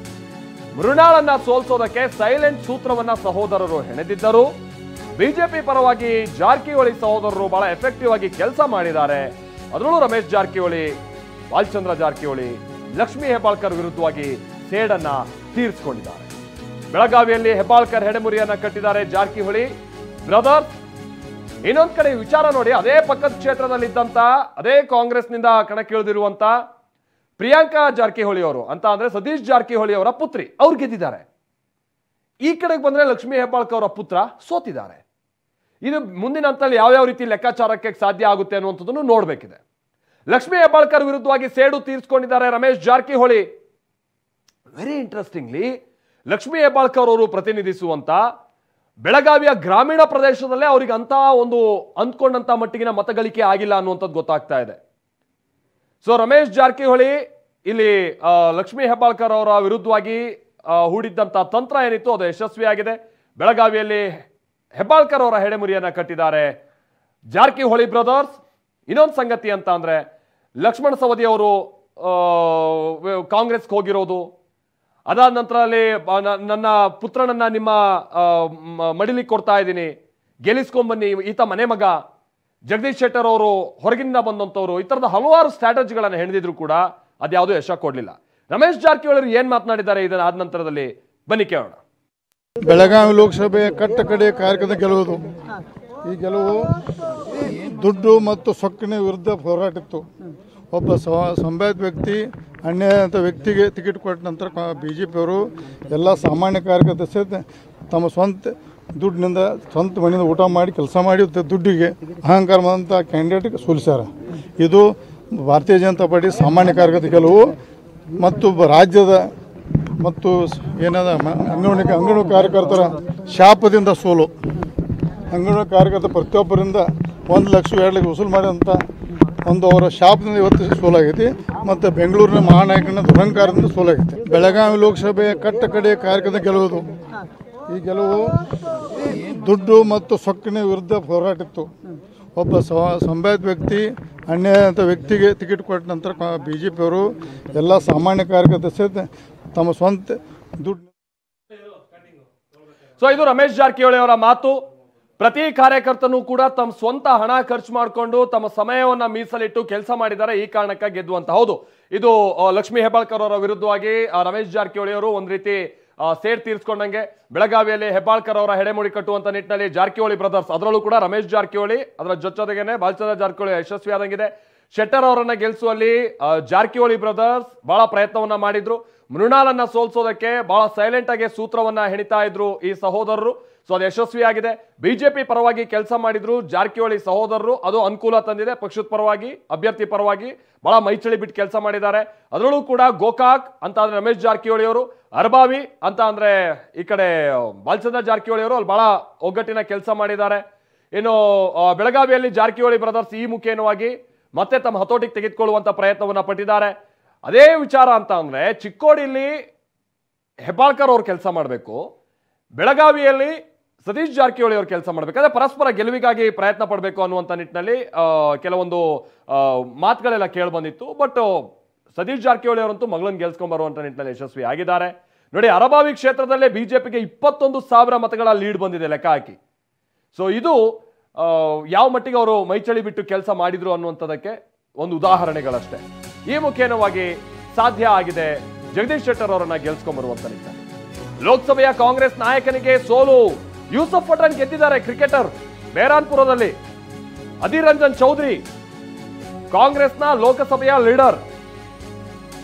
ಮೃಣಾಳನ್ನ ಸೋಲ್ಸೋದಕ್ಕೆ ಸೈಲೆಂಟ್ ಸೂತ್ರವನ್ನ ಸಹೋದರರು ಹೆಣೆದಿದ್ದರು. ಬಿಜೆಪಿ ಪರವಾಗಿ ಜಾರಕಿಹೊಳಿ ಸಹೋದರರು ಬಹಳ ಎಫೆಕ್ಟಿವ್ ಆಗಿ ಕೆಲಸ ಮಾಡಿದ್ದಾರೆ. ಅದರಲ್ಲೂ ರಮೇಶ್ ಜಾರಕಿಹೊಳಿ, ಬಾಲಚಂದ್ರ ಜಾರಕಿಹೊಳಿ, ಲಕ್ಷ್ಮೀ ಹೆಬ್ಬಾಳ್ಕರ್ ವಿರುದ್ಧವಾಗಿ ಸೇಡನ್ನ ತೀರಿಸಿಕೊಂಡಿದ್ದಾರೆ. ಬೆಳಗಾವಿಯಲ್ಲಿ ಹೆಬ್ಬಾಳ್ಕರ್ ಹೆಡೆಮುರಿಯನ್ನ ಕಟ್ಟಿದ್ದಾರೆ ಜಾರಕಿಹೊಳಿ ಬ್ರದರ್ಸ್. ಇನ್ನೊಂದ್ ಕಡೆ ವಿಚಾರ ನೋಡಿ, ಅದೇ ಪಕ್ಕದ ಕ್ಷೇತ್ರದಲ್ಲಿದ್ದಂತ ಅದೇ ಕಾಂಗ್ರೆಸ್ನಿಂದ ಕಣಕ್ಕಿಳಿದಿರುವಂತ ಪ್ರಿಯಾಂಕಾ ಜಾರಕಿಹೊಳಿ ಅವರು ಅಂತ ಅಂದ್ರೆ ಸತೀಶ್ ಜಾರಕಿಹೊಳಿ ಅವರ ಪುತ್ರಿ ಅವ್ರು ಗೆದ್ದಿದ್ದಾರೆ. ಈ ಕಡೆಗೆ ಬಂದ್ರೆ ಲಕ್ಷ್ಮೀ ಹೆಬ್ಬಾಳ್ಕರ್ ಅವರ ಪುತ್ರ ಸೋತಿದ್ದಾರೆ. ಇದು ಮುಂದಿನ ಹಂತದಲ್ಲಿ ಯಾವ್ಯಾವ ರೀತಿ ಲೆಕ್ಕಾಚಾರಕ್ಕೆ ಸಾಧ್ಯ ಆಗುತ್ತೆ ಅನ್ನುವಂಥದ್ದನ್ನು ನೋಡ್ಬೇಕಿದೆ. ಲಕ್ಷ್ಮೀ ಹೆಬ್ಬಾಳ್ಕರ್ ವಿರುದ್ಧವಾಗಿ ಸೇಡು ತೀರಿಸಿಕೊಂಡಿದ್ದಾರೆ ರಮೇಶ್ ಜಾರಕಿಹೊಳಿ. ವೆರಿ ಇಂಟ್ರೆಸ್ಟಿಂಗ್ಲಿ ಲಕ್ಷ್ಮೀ ಹೆಬ್ಬಾಳ್ಕರ್ ಅವರು ಪ್ರತಿನಿಧಿಸುವಂತ ಬೆಳಗಾವಿಯ ಗ್ರಾಮೀಣ ಪ್ರದೇಶದಲ್ಲೇ ಅವರಿಗೆ ಅಂತ ಒಂದು ಅಂದ್ಕೊಂಡಂತ ಮಟ್ಟಿಗಿನ ಮತಗಳಿಕೆ ಆಗಿಲ್ಲ ಅನ್ನುವಂಥದ್ದು ಗೊತ್ತಾಗ್ತಾ ಇದೆ. ಸೊ ರಮೇಶ್ ಜಾರಕಿಹೊಳಿ ಇಲ್ಲಿ ಲಕ್ಷ್ಮೀ ಹೆಬ್ಬಾಳ್ಕರ್ ಅವರ ವಿರುದ್ಧವಾಗಿ ಹೂಡಿದ್ದಂತ ತಂತ್ರ ಏನಿತ್ತು ಅದು ಯಶಸ್ವಿಯಾಗಿದೆ. ಬೆಳಗಾವಿಯಲ್ಲಿ ಹೆಬ್ಬಾಳ್ಕರ್ ಅವರ ಹೆಡೆಮುರಿಯನ್ನ ಕಟ್ಟಿದ್ದಾರೆ ಜಾರಕಿಹೊಳಿ ಬ್ರದರ್ಸ್. ಇನ್ನೊಂದು ಸಂಗತಿ ಅಂತ ಅಂದ್ರೆ ಲಕ್ಷ್ಮಣ ಸವದಿ ಅವರು ಕಾಂಗ್ರೆಸ್ಗೆ ಹೋಗಿರೋದು, ಅದಾದ ನಂತರ ಅಲ್ಲಿ ನನ್ನ ಪುತ್ರನನ್ನ ನಿಮ್ಮ ಮಡಿಲಿಕ್ಕೆ ಕೊಡ್ತಾ ಇದ್ದೀನಿ, ಗೆಲ್ಲಿಸ್ಕೊಂಡ್ಬನ್ನಿ, ಈತ ಮನೆ ಮಗ, ಜಗದೀಶ್ ಶೆಟ್ಟರ್ ಅವರು ಹೊರಗಿನಿಂದ ಬಂದಂಥವ್ರು, ಈ ಥರದ ಹಲವಾರು ಸ್ಟ್ರಾಟಜಿಗಳನ್ನು ಹೆಣೆದಿದ್ರು ಕೂಡ ಅದ್ಯಾವುದೂ ಯಶ ಕೊಡಲಿಲ್ಲ. ರಮೇಶ್ ಜಾರಕಿಹೊಳಿ ಏನ್ ಮಾತನಾಡಿದ್ದಾರೆ ಇದನ್ನ ಆದ ನಂತರದಲ್ಲಿ ಬನ್ನಿ ಕೇಳೋಣ. ಬೆಳಗಾವಿ ಲೋಕಸಭೆ ಕಟ್ಟ ಕಡೆ ಕಾರ್ಯಕ್ರಮ ಗೆಲ್ಲುವುದು. ಈ ಗೆಲುವು ದುಡ್ಡು ಮತ್ತು ಸೊಕ್ಕಿನ ವಿರುದ್ಧ ಹೋರಾಟ ಇತ್ತು. ಒಬ್ಬ ಸಂಭಾವ್ಯ ವ್ಯಕ್ತಿ ಅನ್ಯಾಯ ಅಂತ ವ್ಯಕ್ತಿಗೆ ಟಿಕೆಟ್ ಕೊಟ್ಟ ನಂತರ ಬಿಜೆಪಿಯವರು ಎಲ್ಲ ಸಾಮಾನ್ಯ ಕಾರ್ಯಕರ್ತ ಸಹಿತ ತಮ್ಮ ಸ್ವಂತ ದುಡ್ಡಿನಿಂದ ಸ್ವಂತ ಮನೆಯಿಂದ ಊಟ ಮಾಡಿ ಕೆಲಸ ಮಾಡಿ ದುಡ್ಡಿಗೆ ಅಹಂಕಾರ ಮಾಡಿದಂಥ ಕ್ಯಾಂಡಿಡೇಟ್ಗೆ ಸೋಲಿಸ್ಯಾರ. ಇದು ಭಾರತೀಯ ಜನತಾ ಪಾರ್ಟಿ ಸಾಮಾನ್ಯ ಕಾರ್ಯಕರ್ತ ಗೆಲುವು ಮತ್ತು ರಾಜ್ಯದ ಮತ್ತು ಏನಾದ ಅಂಗನವಾಡಿ ಕಾರ್ಯಕರ್ತರ ಶಾಪದಿಂದ ಸೋಲು. ಅಂಗನವಾಡಿ ಕಾರ್ಯಕರ್ತ ಪ್ರತಿಯೊಬ್ಬರಿಂದ 1 ಲಕ್ಷ 2 ಲಕ್ಷ ವಸೂಲು ಮಾಡಿದಂಥ ಒಂದು ಅವರ ಶಾಪದಿಂದ ಇವತ್ತು ಸೋಲಾಗೈತಿ. ಮತ್ತು ಬೆಂಗಳೂರಿನ ಮಹಾನಾಯಕನ ದುರಂಕಾರದಿಂದ ಸೋಲಾಗೈತಿ. ಬೆಳಗಾವಿ ಲೋಕಸಭೆ ಕಟ್ಟ ಕಡೆ ಕಾರ್ಯಕ್ರಮ ಗೆಲ್ಲುವುದು. ಈ ಗೆಲುವು ದುಡ್ಡು ಮತ್ತು ಸೊಕ್ಕಿನ ವಿರುದ್ಧ ಹೋರಾಟ ಇತ್ತು. ಒಬ್ಬ ಸಂಭಾವ್ಯ ವ್ಯಕ್ತಿ ಅನ್ಯಾಯ ಅಂತ ವ್ಯಕ್ತಿಗೆ ಟಿಕೆಟ್ ಕೊಟ್ಟ ನಂತರ ಬಿಜೆಪಿಯವರು ಎಲ್ಲ ಸಾಮಾನ್ಯ ಕಾರ್ಯಕರ್ತ ಸಹಿತ ತಮ್ಮ ಸ್ವಂತ ದುಡ್ಡು. ಸೊ ಇದು ರಮೇಶ್ ಜಾರಕಿಹೊಳಿ ಅವರ ಮಾತು. ಪ್ರತಿ ಕಾರ್ಯಕರ್ತನೂ ಕೂಡ ತಮ್ಮ ಸ್ವಂತ ಹಣ ಖರ್ಚು ಮಾಡಿಕೊಂಡು ತಮ್ಮ ಸಮಯವನ್ನ ಮೀಸಲಿಟ್ಟು ಕೆಲಸ ಮಾಡಿದ್ದಾರೆ, ಈ ಕಾರಣಕ್ಕಾಗಿ ಗೆದ್ದುವಂತ. ಹೌದು, ಇದು ಲಕ್ಷ್ಮೀ ಹೆಬ್ಬಾಳ್ಕರ್ ಅವರ ವಿರುದ್ಧವಾಗಿ ರಮೇಶ್ ಜಾರಕಿಹೊಳಿ ಅವರು ಒಂದ್ ರೀತಿ ಸೇಡ್ ತೀರಿಸಿಕೊಂಡಂಗೆ ಬೆಳಗಾವಿಯಲ್ಲಿ ಹೆಬ್ಬಾಳ್ಕರ್ ಅವರ ಹೆಡೆಮುಡಿ ಕಟ್ಟುವಂತ ನಿಟ್ಟಿನಲ್ಲಿ ಜಾರಕಿಹೊಳಿ ಬ್ರದರ್ಸ್, ಅದರಲ್ಲೂ ಕೂಡ ರಮೇಶ್ ಜಾರಕಿಹೊಳಿ, ಅದರ ಜೊತೆಗೇನೆ ಬಾಲಚಂದ್ರ ಜಾರಕಿಹೊಳಿ ಯಶಸ್ವಿಯಾದಂಗಿದೆ. ಶೆಟ್ಟರ್ ಅವರನ್ನ ಗೆಲ್ಲಿಸುವಲ್ಲಿ ಜಾರಕಿಹೊಳಿ ಬ್ರದರ್ಸ್ ಬಹಳ ಪ್ರಯತ್ನವನ್ನ ಮಾಡಿದ್ರು. ಮೃಣಾಲನ್ನ ಸೋಲ್ಸೋದಕ್ಕೆ ಬಹಳ ಸೈಲೆಂಟ್ ಆಗಿ ಸೂತ್ರವನ್ನ ಹೆಣಿತಾ ಇದ್ರು ಈ ಸಹೋದರರು. ಸೊ ಅದು ಯಶಸ್ವಿಯಾಗಿದೆ. ಬಿಜೆಪಿ ಪರವಾಗಿ ಕೆಲಸ ಮಾಡಿದ್ರು ಜಾರಕಿಹೊಳಿ ಸಹೋದರರು, ಅದು ಅನುಕೂಲ ತಂದಿದೆ. ಪಕ್ಷದ ಪರವಾಗಿ, ಅಭ್ಯರ್ಥಿ ಪರವಾಗಿ ಬಹಳ ಮೈಚಳಿ ಬಿಟ್ಟು ಕೆಲಸ ಮಾಡಿದ್ದಾರೆ. ಅದರಲ್ಲೂ ಕೂಡ ಗೋಕಾಕ್ ಅಂತ ಅಂದ್ರೆ ರಮೇಶ್ ಜಾರಕಿಹೊಳಿ ಅವರು, ಅರ್ಬಾವಿ ಅಂತ ಅಂದ್ರೆ ಈ ಕಡೆ ಬಾಲಚಂದ್ರ ಜಾರಕಿಹೊಳಿ ಅವರು ಅಲ್ಲಿ ಬಹಳ ಒಗ್ಗಟ್ಟಿನ ಕೆಲಸ ಮಾಡಿದ್ದಾರೆ. ಇನ್ನು ಬೆಳಗಾವಿಯಲ್ಲಿ ಜಾರಕಿಹೊಳಿ ಬ್ರದರ್ಸ್ ಈ ಮುಖೇನವಾಗಿ ಮತ್ತೆ ತಮ್ಮ ಹತೋಟಿಗೆ ತೆಗೆದುಕೊಳ್ಳುವಂತ ಪ್ರಯತ್ನವನ್ನ ಪಟ್ಟಿದ್ದಾರೆ. ಅದೇ ವಿಚಾರ ಅಂತ ಅಂದ್ರೆ ಚಿಕ್ಕೋಡಿಯಲ್ಲಿ ಹೆಬ್ಬಾಳ್ಕರ್ ಅವ್ರು ಕೆಲಸ ಮಾಡಬೇಕು, ಬೆಳಗಾವಿಯಲ್ಲಿ ಸತೀಶ್ ಜಾರಕಿಹೊಳಿ ಅವರು ಕೆಲಸ ಮಾಡಬೇಕಾದ್ರೆ ಪರಸ್ಪರ ಗೆಲುವಿಗಾಗಿ ಪ್ರಯತ್ನ ಪಡಬೇಕು ಅನ್ನುವಂಥ ನಿಟ್ಟಿನಲ್ಲಿ ಕೆಲವೊಂದು ಮಾತುಗಳೆಲ್ಲ ಕೇಳಿ ಬಂದಿತ್ತು. ಬಟ್ ಸತೀಶ್ ಜಾರಕಿಹೊಳಿ ಅವರಂತೂ ಮಗಳನ್ನ ಗೆಲ್ಸ್ಕೊಂಡ್ ಬರುವಂತ ನಿಟ್ಟಿನಲ್ಲಿ ಯಶಸ್ವಿ ಆಗಿದ್ದಾರೆ. ನೋಡಿ, ಅರಬಾವಿ ಕ್ಷೇತ್ರದಲ್ಲೇ ಬಿಜೆಪಿಗೆ 21,000 ಮತಗಳ ಲೀಡ್ ಬಂದಿದೆ ಲೆಕ್ಕ ಹಾಕಿ. ಸೊ ಇದು ಯಾವ ಮಟ್ಟಿಗೆ ಅವರು ಮೈಚಳಿ ಬಿಟ್ಟು ಕೆಲಸ ಮಾಡಿದ್ರು ಅನ್ನುವಂಥದ್ದಕ್ಕೆ ಒಂದು ಉದಾಹರಣೆಗಳಷ್ಟೇ. ಈ ಮುಖೇನವಾಗಿ ಸಾಧ್ಯ ಆಗಿದೆ ಜಗದೀಶ್ ಶೆಟ್ಟರ್ ಅವರನ್ನ ಗೆಲ್ಸ್ಕೊಂಡ್ಬರುವಂತ ನಿಟ್ಟಿನಲ್ಲಿ. ಲೋಕಸಭೆಯ ಕಾಂಗ್ರೆಸ್ ನಾಯಕನಿಗೆ ಸೋಲು. ಯೂಸಫ್ ಪಠಾಣ್ ಗೆದ್ದಿದ್ದಾರೆ ಕ್ರಿಕೆಟರ್ ಬೇರಾನ್ಪುರದಲ್ಲಿ. ಅಧೀರ್ ರಂಜನ್ ಚೌಧರಿ ಕಾಂಗ್ರೆಸ್ನ ಲೋಕಸಭೆಯ ಲೀಡರ್,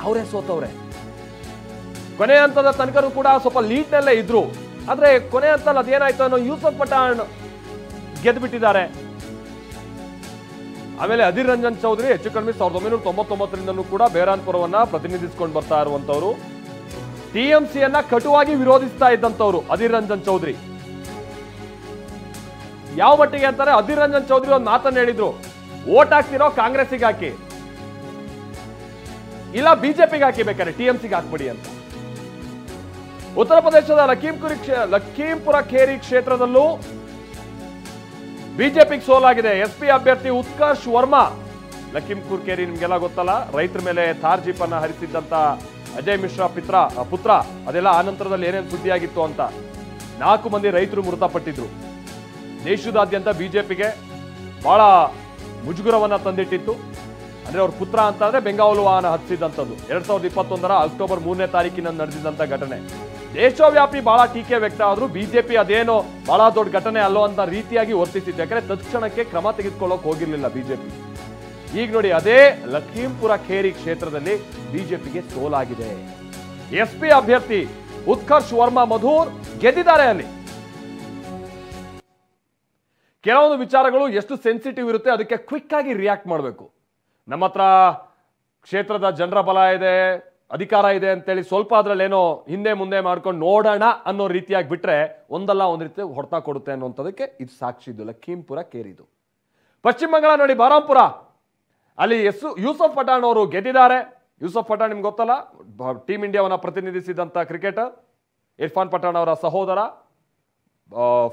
ಅವರೇ ಸೋತವ್ರೆ. ಕೊನೆ ಹಂತದ ತನಕನೂ ಕೂಡ ಸ್ವಲ್ಪ ಲೀಡ್ ನಲ್ಲೇ ಇದ್ರು. ಆದ್ರೆ ಕೊನೆ ಹಂತದಲ್ಲಿ ಅದೇನಾಯ್ತು ಅನ್ನೋ ಯೂಸಫ್ ಪಠಾಣ್ ಗೆದ್ದುಬಿಟ್ಟಿದ್ದಾರೆ. ಆಮೇಲೆ ಅಧೀರ್ ರಂಜನ್ ಚೌಧರಿ ಹೆಚ್ಚು ಕಡಿಮೆ 1999ರಿಂದಲೂ ಕೂಡ ಬೇರಾನ್ಪುರವನ್ನ ಪ್ರತಿನಿಧಿಸಿಕೊಂಡು ಬರ್ತಾ ಇರುವಂತವ್ರು. ಟಿಎಂಸಿಯನ್ನ ಕಟುವಾಗಿ ವಿರೋಧಿಸ್ತಾ ಇದ್ದಂತವ್ರು ಅಧೀರ್ ರಂಜನ್ ಚೌಧರಿ. ಯಾವ ಮಟ್ಟಿಗೆ ಅಂತಾರೆ, ಅಧೀರ್ ರಂಜನ್ ಚೌಧರಿ ಒಂದು ಮಾತನ್ನ ಹೇಳಿದ್ರು, ವೋಟ್ ಹಾಕ್ತಿರೋ ಕಾಂಗ್ರೆಸ್ಸಿಗೆ ಹಾಕಿ, ಇಲ್ಲ ಬಿಜೆಪಿಗೆ ಹಾಕಿ, ಬೇಕಾದ್ರೆ ಟಿಎಂಸಿಗೆ ಹಾಕ್ಬಿಡಿ ಅಂತ. ಉತ್ತರ ಪ್ರದೇಶದ ಲಖೀಂಪುರ ಖೇರಿ ಕ್ಷೇತ್ರದಲ್ಲೂ ಬಿಜೆಪಿಗೆ ಸೋಲಾಗಿದೆ. ಎಸ್ಪಿ ಅಭ್ಯರ್ಥಿ ಉತ್ಕರ್ಷ್ ವರ್ಮಾ, ಲಖೀಂಪುರ ಖೇರಿ ನಿಮ್ಗೆಲ್ಲ ಗೊತ್ತಲ್ಲ, ರೈತರ ಮೇಲೆ ಥಾರ್ ಜೀಪ್ ಅನ್ನ ಹರಿಸಿದ್ದಂತ ಅಜಯ್ ಮಿಶ್ರಾ ಪುತ್ರ, ಅದೆಲ್ಲ ಆನಂತರದಲ್ಲಿ ಏನೇನು ಸುದ್ದಿಯಾಗಿತ್ತು ಅಂತ. 4 ಮಂದಿ ರೈತರು ಮೃತಪಟ್ಟಿದ್ರು. ದೇಶದಾದ್ಯಂತ ಬಿಜೆಪಿಗೆ ಬಹಳ ಮುಜುಗುರವನ್ನ ತಂದಿಟ್ಟಿತ್ತು. ಅಂದ್ರೆ ಅವ್ರ ಪುತ್ರ ಅಂತಂದ್ರೆ ಬೆಂಗಾವಲು ವಾಹನ ಹತ್ತಿಸಿದಂಥದ್ದು 2021 ಅಕ್ಟೋಬರ್ 3ನೇ ತಾರೀಕಿನ ನಡೆದಿದ್ದಂತ ಘಟನೆ. ದೇಶವ್ಯಾಪಿ ಬಹಳ ಟೀಕೆ ವ್ಯಕ್ತ ಆದ್ರೂ ಬಿಜೆಪಿ ಅದೇನೋ ಬಹಳ ದೊಡ್ಡ ಘಟನೆ ಅಲ್ಲೋ ಅಂತ ರೀತಿಯಾಗಿ ವರ್ತಿಸಿತ್ತು. ಯಾಕಂದ್ರೆ ತತ್ಕ್ಷಣಕ್ಕೆ ಕ್ರಮ ತೆಗೆದುಕೊಳ್ಳೋಕೆ ಹೋಗಿರ್ಲಿಲ್ಲ ಬಿಜೆಪಿ. ಈಗ ನೋಡಿ, ಅದೇ ಲಖೀಂಪುರ ಖೇರಿ ಕ್ಷೇತ್ರದಲ್ಲಿ ಬಿಜೆಪಿಗೆ ಸೋಲಾಗಿದೆ. ಎಸ್ಪಿ ಅಭ್ಯರ್ಥಿ ಉತ್ಕರ್ಷ್ ವರ್ಮಾ ಮಧುರ್ ಗೆದ್ದಿದ್ದಾರೆ. ಅಲ್ಲಿ ಕೆಲವೊಂದು ವಿಚಾರಗಳು ಎಷ್ಟು ಸೆನ್ಸಿಟಿವ್ ಇರುತ್ತೆ ಅದಕ್ಕೆ ಕ್ವಿಕ್ ಆಗಿ ರಿಯಾಕ್ಟ್ ಮಾಡಬೇಕು. ನಮ್ಮ ಹತ್ರ ಕ್ಷೇತ್ರದ ಜನರ ಬಲ ಇದೆ, ಅಧಿಕಾರ ಇದೆ ಅಂತೇಳಿ ಸ್ವಲ್ಪ ಅದ್ರಲ್ಲೇನೋ ಹಿಂದೆ ಮುಂದೆ ಮಾಡ್ಕೊಂಡು ನೋಡೋಣ ಅನ್ನೋ ರೀತಿಯಾಗಿ ಬಿಟ್ರೆ ಒಂದಲ್ಲ ಒಂದು ರೀತಿ ಹೊಡೆತ ಕೊಡುತ್ತೆ ಅನ್ನೋಂಥದಕ್ಕೆ ಇದು ಸಾಕ್ಷಿ. ಇದು ಲಖೀಂಪುರ ಕೇರಿದು. ಪಶ್ಚಿಮ ಬಂಗಾಳ ನೋಡಿ, ಬಹರಾಂಪುರ ಅಲ್ಲಿ ಯೂಸಫ್ ಪಠಾಣ್ ಅವರು ಗೆದ್ದಿದ್ದಾರೆ. ಯೂಸಫ್ ಪಠಾಣ್ ನಿಮ್ಗೆ ಗೊತ್ತಲ್ಲ, ಟೀಮ್ ಇಂಡಿಯಾವನ್ನ ಪ್ರತಿನಿಧಿಸಿದಂತ ಕ್ರಿಕೆಟರ್, ಇರ್ಫಾನ್ ಪಠಾಣ್ ಅವರ ಸಹೋದರ.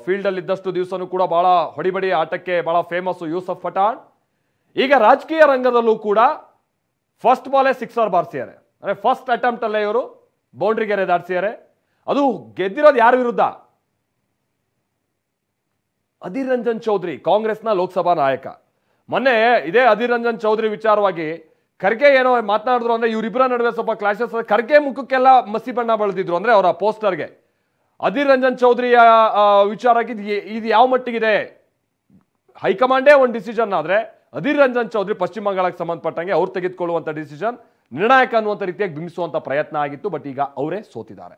ಫೀಲ್ಡ್ ಅಲ್ಲಿ ಇದ್ದಷ್ಟು ದಿವಸನೂ ಕೂಡ ಬಹಳ ಹೊಡಿಬಡಿ ಆಟಕ್ಕೆ ಬಹಳ ಫೇಮಸ್ ಯೂಸಫ್ ಪಠಾಣ್. ಈಗ ರಾಜಕೀಯ ರಂಗದಲ್ಲೂ ಕೂಡ ಫಸ್ಟ್ ಬಾಲೇ 6 ಬಾರಿಸಿದ್ದಾರೆ. ಅಂದ್ರೆ ಫಸ್ಟ್ ಅಟೆಂಪ್ಟ್ ಅಲ್ಲೇ ಇವರು ಬೌಂಡ್ರಿ ಗೆರೆ ದಾಟಿಸಿದ್ದಾರೆ. ಅದು ಗೆದ್ದಿರೋದು ಯಾರ ವಿರುದ್ಧ? ಅಧೀರ್ ರಂಜನ್ ಚೌಧರಿ, ಕಾಂಗ್ರೆಸ್ನ ಲೋಕಸಭಾ ನಾಯಕ. ಮೊನ್ನೆ ಇದೇ ಅಧೀರ್ ರಂಜನ್ ಚೌಧರಿ ವಿಚಾರವಾಗಿ ಖರ್ಗೆ ಏನೋ ಮಾತನಾಡಿದ್ರು. ಅಂದ್ರೆ ಇವರಿಬ್ಬರ ನಡುವೆ ಸ್ವಲ್ಪ ಕ್ಲಾಶಸ್. ಖರ್ಗೆ ಮುಖಕ್ಕೆಲ್ಲ ಮಸಿ ಬಣ್ಣ ಬಳದಿದ್ರು, ಅಂದ್ರೆ ಅವರ ಪೋಸ್ಟರ್ಗೆ. ಅಧೀರ್ ರಂಜನ್ ಚೌಧರಿಯ ವಿಚಾರಕ್ಕೆ ಇದು ಯಾವ ಮಟ್ಟಿಗಿದೆ? ಹೈಕಮಾಂಡೇ ಒಂದು ಡಿಸಿಷನ್ ಆದ್ರೆ ಅಧೀರ್ ರಂಜನ್ ಚೌಧರಿ ಪಶ್ಚಿಮ ಬಂಗಾಳಕ್ಕೆ ಸಂಬಂಧಪಟ್ಟಂಗೆ ಅವ್ರು ತೆಗೆದುಕೊಳ್ಳುವಂತ ಡಿಸಿಷನ್ ನಿರ್ಣಾಯಕ ಅನ್ನುವಂಥ ರೀತಿಯಾಗಿ ಬಿಂಬಿಸುವಂತ ಪ್ರಯತ್ನ ಆಗಿತ್ತು. ಬಟ್ ಈಗ ಅವರೇ ಸೋತಿದ್ದಾರೆ.